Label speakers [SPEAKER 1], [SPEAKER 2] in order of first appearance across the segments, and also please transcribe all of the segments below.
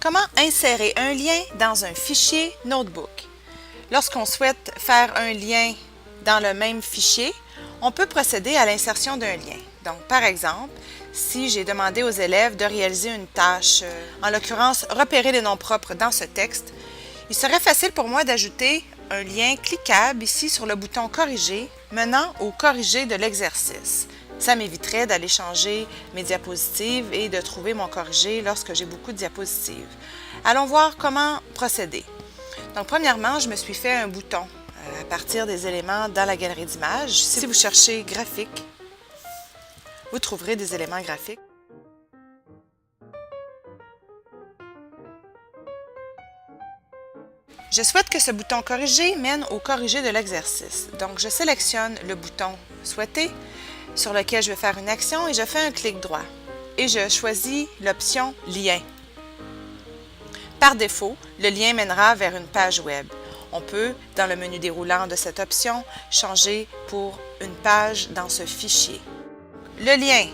[SPEAKER 1] Comment insérer un lien dans un fichier Notebook? Lorsqu'on souhaite faire un lien dans le même fichier, on peut procéder à l'insertion d'un lien. Donc, par exemple, si j'ai demandé aux élèves de réaliser une tâche, en l'occurrence repérer les noms propres dans ce texte, il serait facile pour moi d'ajouter un lien cliquable ici sur le bouton Corriger menant au corrigé de l'exercice. Ça m'éviterait d'aller changer mes diapositives et de trouver mon corrigé lorsque j'ai beaucoup de diapositives. Allons voir comment procéder. Donc, premièrement, je me suis fait un bouton à partir des éléments dans la galerie d'images. Si vous cherchez graphique, vous trouverez des éléments graphiques. Je souhaite que ce bouton Corriger mène au corrigé de l'exercice. Donc, je sélectionne le bouton souhaité sur lequel je vais faire une action et je fais un clic droit. Et je choisis l'option Lien. Par défaut, le lien mènera vers une page web. On peut, dans le menu déroulant de cette option, changer pour une page dans ce fichier. Le lien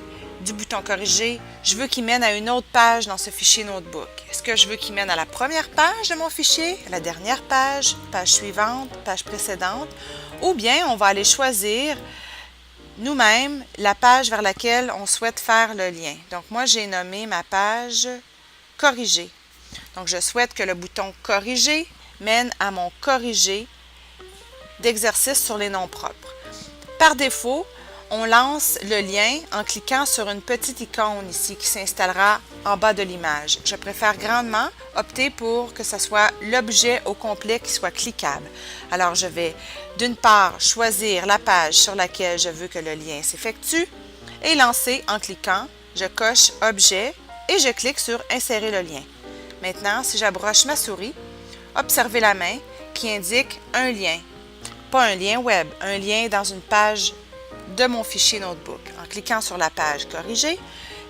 [SPEAKER 1] du bouton Corriger, je veux qu'il mène à une autre page dans ce fichier Notebook. Est-ce que je veux qu'il mène à la première page de mon fichier, à la dernière page, page suivante, page précédente? Ou bien on va aller choisir nous-mêmes la page vers laquelle on souhaite faire le lien. Donc moi, j'ai nommé ma page Corriger. Donc je souhaite que le bouton Corriger mène à mon corrigé d'exercice sur les noms propres. Par défaut, on lance le lien en cliquant sur une petite icône ici qui s'installera en bas de l'image. Je préfère grandement opter pour que ce soit l'objet au complet qui soit cliquable. Alors, je vais d'une part choisir la page sur laquelle je veux que le lien s'effectue et lancer en cliquant. Je coche Objet et je clique sur Insérer le lien. Maintenant, si j'abroche ma souris, observez la main qui indique un lien. Pas un lien web, un lien dans une page de mon fichier Notebook. En cliquant sur la page Corriger,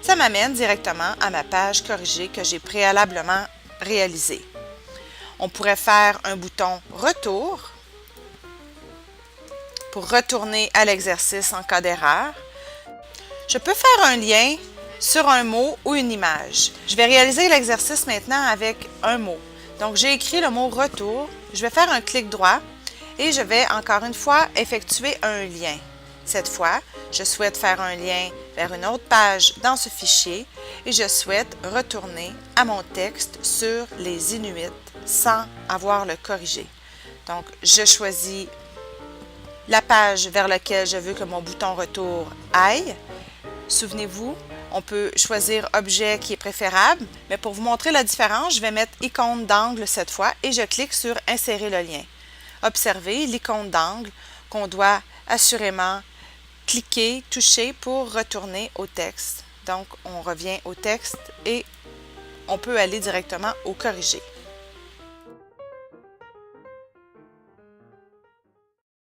[SPEAKER 1] ça m'amène directement à ma page corrigée que j'ai préalablement réalisée. On pourrait faire un bouton Retour pour retourner à l'exercice en cas d'erreur. Je peux faire un lien sur un mot ou une image. Je vais réaliser l'exercice maintenant avec un mot. Donc, j'ai écrit le mot Retour. Je vais faire un clic droit et je vais encore une fois effectuer un lien. Cette fois, je souhaite faire un lien vers une autre page dans ce fichier et je souhaite retourner à mon texte sur les Inuits sans avoir le corrigé. Donc, je choisis la page vers laquelle je veux que mon bouton Retour aille. Souvenez-vous, on peut choisir Objet qui est préférable, mais pour vous montrer la différence, je vais mettre Icône d'angle cette fois et je clique sur Insérer le lien. Observez l'icône d'angle qu'on doit assurément cliquer, toucher pour retourner au texte. Donc, on revient au texte et on peut aller directement au corrigé.